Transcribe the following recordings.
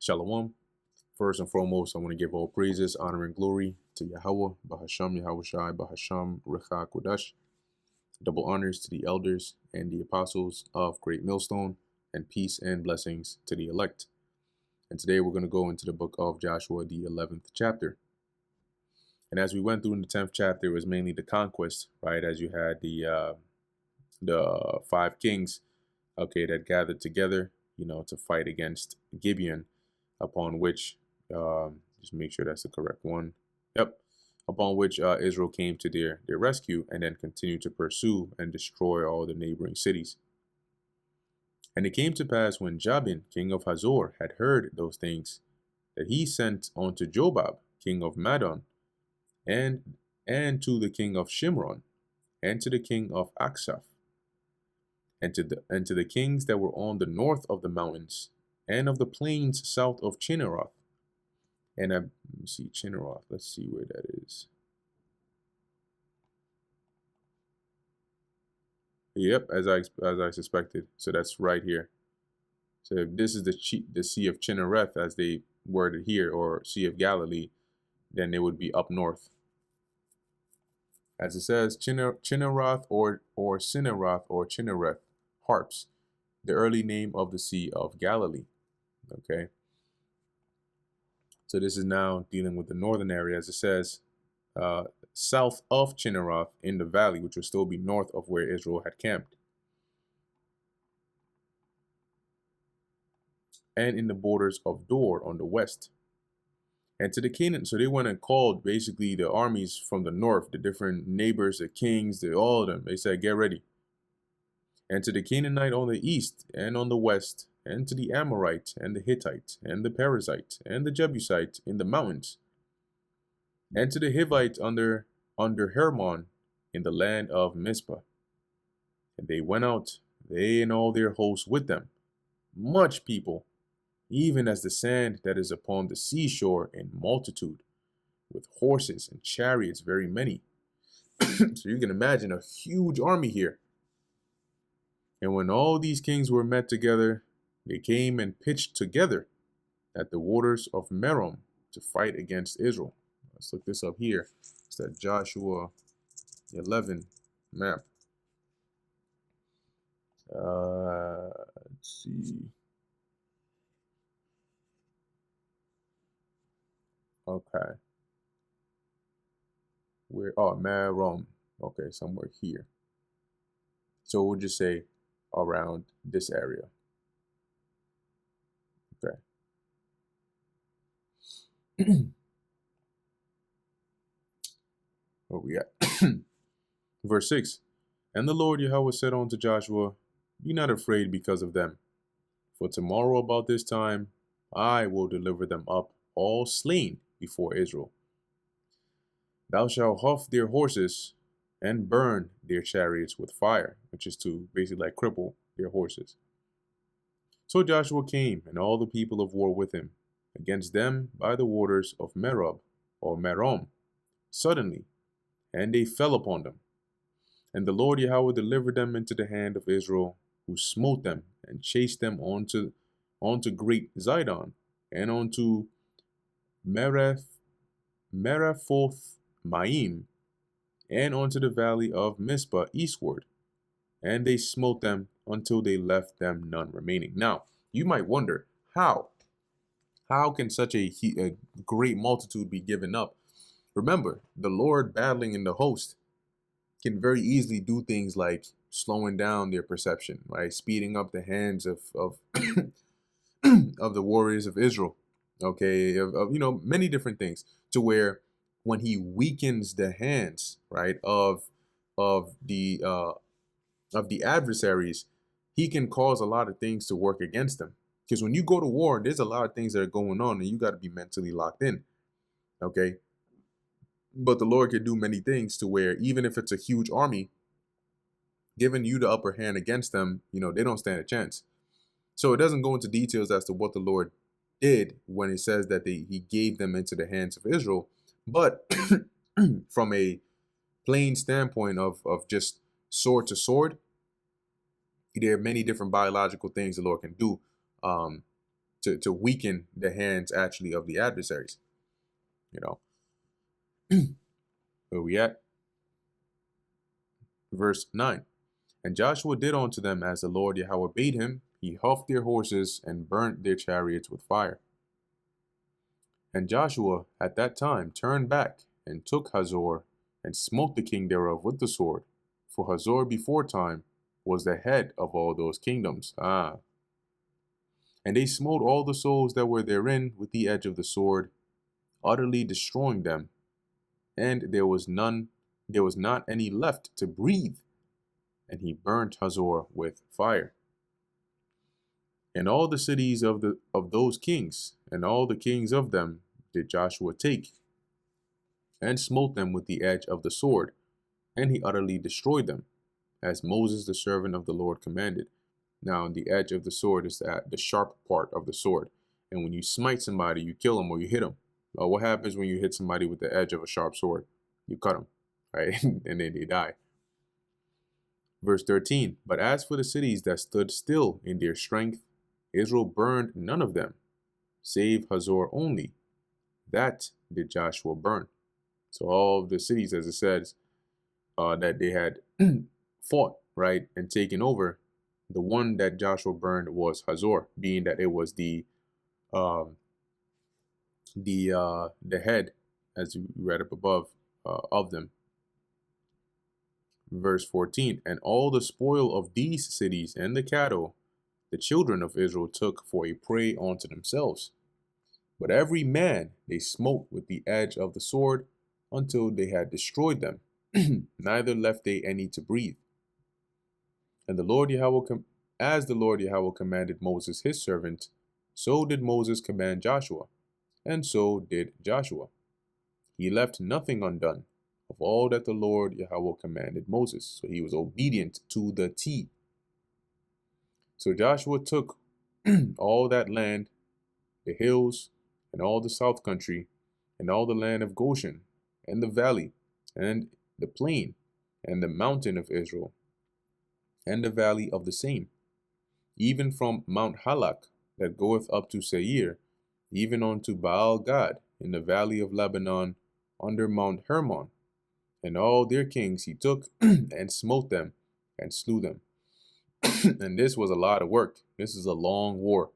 Shalom. First and foremost, I want to give all praises, honor, and glory to Yahweh, Bahasham, Yahweh Shai, Bahasham, Recha Kodash. Double honors to the elders and the apostles of Great Millstone, and peace and blessings to the elect. And today we're going to go into the book of Joshua, the 11th chapter. And as we went through in the 10th chapter, it was mainly the conquest, right? As you had the 5 kings, okay, that gathered together, to fight against Gibeon, upon which, just make sure that's the correct one. Yep. Upon which Israel came to their rescue and then continued to pursue and destroy all the neighboring cities. And it came to pass when Jabin, king of Hazor, had heard those things, that he sent unto Jobab, king of Madon, and to the king of Shimron, and to the king of Aksaph, and to the kings that were on the north of the mountains, and of the plains south of Chinneroth. And let me see Chinneroth. Let's see where that is. Yep, as I suspected. So that's right here. So if this is the Sea of Chinnereth, as they worded here, or Sea of Galilee, then it would be up north. As it says, Chinneroth or Cinneroth or Chinnereth, harps, the early name of the Sea of Galilee. Okay. So this is now dealing with the northern area, as it says, south of Chinneroth in the valley, which will still be north of where Israel had camped. And in the borders of Dor on the west. And to the Canaan, so they went and called basically the armies from the north, the different neighbors, the kings, all of them. They said, get ready. And to the Canaanite on the east and on the west, and to the Amorite and the Hittite and the Perizzite and the Jebusite in the mountains, and to the Hivite under Hermon in the land of Mizpah. And they went out, they and all their hosts with them, much people, even as the sand that is upon the seashore in multitude, with horses and chariots very many. So you can imagine a huge army here. And when all these kings were met together, they came and pitched together at the waters of Merom to fight against Israel. Let's look this up here. It's that Joshua 11 map. Let's see. Okay. Where? Oh, Merom. Okay, somewhere here. So we'll just say around this area. Okay. Where we at? Verse 6. And the Lord Yahweh said unto Joshua, be not afraid because of them, for tomorrow about this time I will deliver them up all slain before Israel. Thou shalt huff their horses and burn their chariots with fire, which is to basically like cripple their horses. So Joshua came, and all the people of war with him, against them by the waters of Merob, or Merom, suddenly, and they fell upon them. And the Lord Yahweh delivered them into the hand of Israel, who smote them, and chased them onto great Zidon, and onto Meraphoth Maim, and onto the valley of Mizpah eastward. And they smote them until they left them none remaining. Now, you might wonder, how can such a great multitude be given up? Remember, the Lord battling in the host can very easily do things like slowing down their perception, right? Speeding up the hands of of the warriors of Israel, okay, of many different things, to where when he weakens the hands, right, of the adversaries, he can cause a lot of things to work against them. Because when you go to war, there's a lot of things that are going on, and you got to be mentally locked in, okay? But the Lord can do many things to where even if it's a huge army, giving you the upper hand against them, they don't stand a chance. So it doesn't go into details as to what the Lord did when it says that he gave them into the hands of Israel. But from a plain standpoint of just sword to sword, there are many different biological things the Lord can do to weaken the hands actually of the adversaries. You know, where we at? Verse 9. And Joshua did unto them as the Lord Yahweh bade him. He huffed their horses and burnt their chariots with fire. And Joshua at that time turned back and took Hazor and smote the king thereof with the sword. For Hazor before time was the head of all those kingdoms. And they smote all the souls that were therein with the edge of the sword, utterly destroying them. And there was not any left to breathe. And he burnt Hazor with fire. And all the cities of those kings, and all the kings of them, did Joshua take, and smote them with the edge of the sword, and he utterly destroyed them, as Moses the servant of the Lord commanded. Now the edge of the sword is the sharp part of the sword, and when you smite somebody, you kill them or you hit them. What happens when you hit somebody with the edge of a sharp sword? You cut them, right? And then they die. Verse 13, but as for the cities that stood still in their strength, Israel burned none of them, save Hazor only. That did Joshua burn. So all of the cities, as it says, that they had fought, right, and taken over, the one that Joshua burned was Hazor, being that it was the head, as you read up above, of them. Verse 14, and all the spoil of these cities and the cattle, the children of Israel took for a prey unto themselves. But every man they smote with the edge of the sword until they had destroyed them, neither left they any to breathe. And the Lord Yahweh, as the Lord Yahweh commanded Moses his servant, so did Moses command Joshua, and so did Joshua. He left nothing undone of all that the Lord Yahweh commanded Moses. So he was obedient to the T. So Joshua took all that land, the hills, and all the south country, and all the land of Goshen, and the valley, and the plain, and the mountain of Israel, and the valley of the same, even from Mount Halak that goeth up to Seir, even unto Baal Gad in the valley of Lebanon, under Mount Hermon. And all their kings he took and smote them and slew them. And this was a lot of work. This is a long war.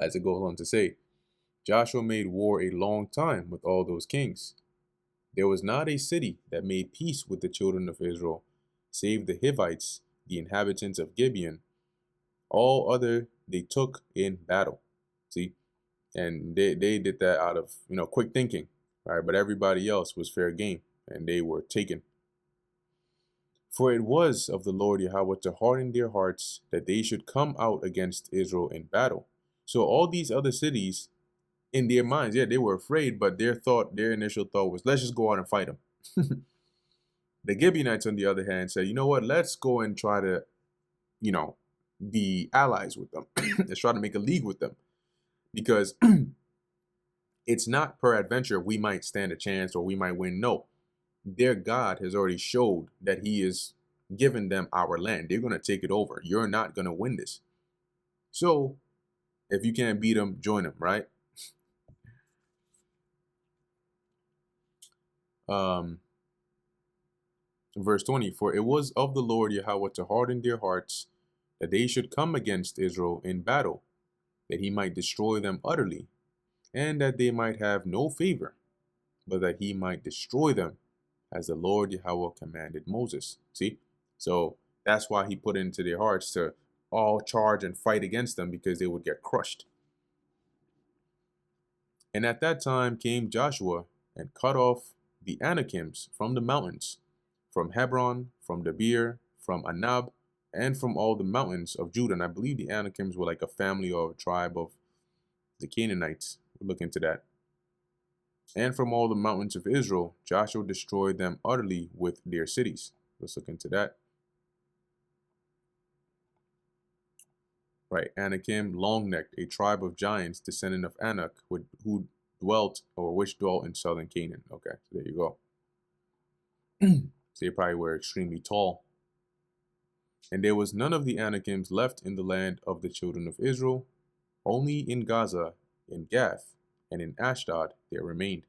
As it goes on to say, Joshua made war a long time with all those kings. There was not a city that made peace with the children of Israel, save the Hivites, the inhabitants of Gibeon. All other they took in battle. See? And they did that out of, quick thinking, right? But everybody else was fair game, and they were taken. For it was of the Lord Yahweh to harden their hearts, that they should come out against Israel in battle. So all these other cities, in their minds, they were afraid, but their initial thought was, let's just go out and fight them. The Gibeonites, on the other hand, said, you know what, let's go and try to, be allies with them. Let's try to make a league with them. Because it's not peradventure we might stand a chance or we might win. No, their God has already showed that he is giving them our land. They're going to take it over. You're not going to win this. So if you can't beat them, join them, right? Verse 20, for it was of the Lord Yahweh to harden their hearts, that they should come against Israel in battle, that he might destroy them utterly, and that they might have no favor, but that he might destroy them, as the Lord Yahweh commanded Moses. See? So that's why he put into their hearts to all charge and fight against them, because they would get crushed. And at that time came Joshua and cut off the Anakims from the mountains, from Hebron, from Debir, from Anab, and from all the mountains of Judah. And I believe the Anakims were like a family or a tribe of the Canaanites. We'll look into that. And from all the mountains of Israel, Joshua destroyed them utterly with their cities. Let's look into that. Right, Anakim, long-necked, a tribe of giants, descendant of Anak, who dwelt or which dwelt in southern Canaan. Okay, so there you go. So they probably were extremely tall. And there was none of the Anakims left in the land of the children of Israel, Only in Gaza, in Gath, and in Ashdod there remained.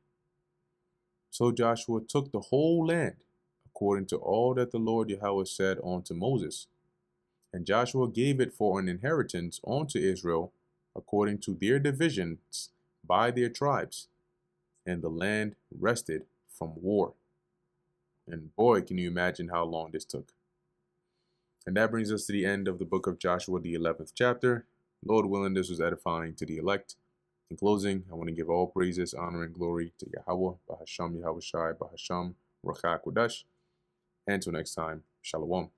So Joshua took the whole land, according to all that the Lord Yahweh said unto Moses. And Joshua gave it for an inheritance unto Israel, according to their divisions by their tribes. And the land rested from war. And boy, can you imagine how long this took. And that brings us to the end of the book of Joshua, the 11th chapter. Lord willing, this was edifying to the elect. In closing, I want to give all praises, honor, and glory to Yahweh, Bahasham Yahweh Shai, Bahasham Ruach HaKodesh. And until next time, Shalom.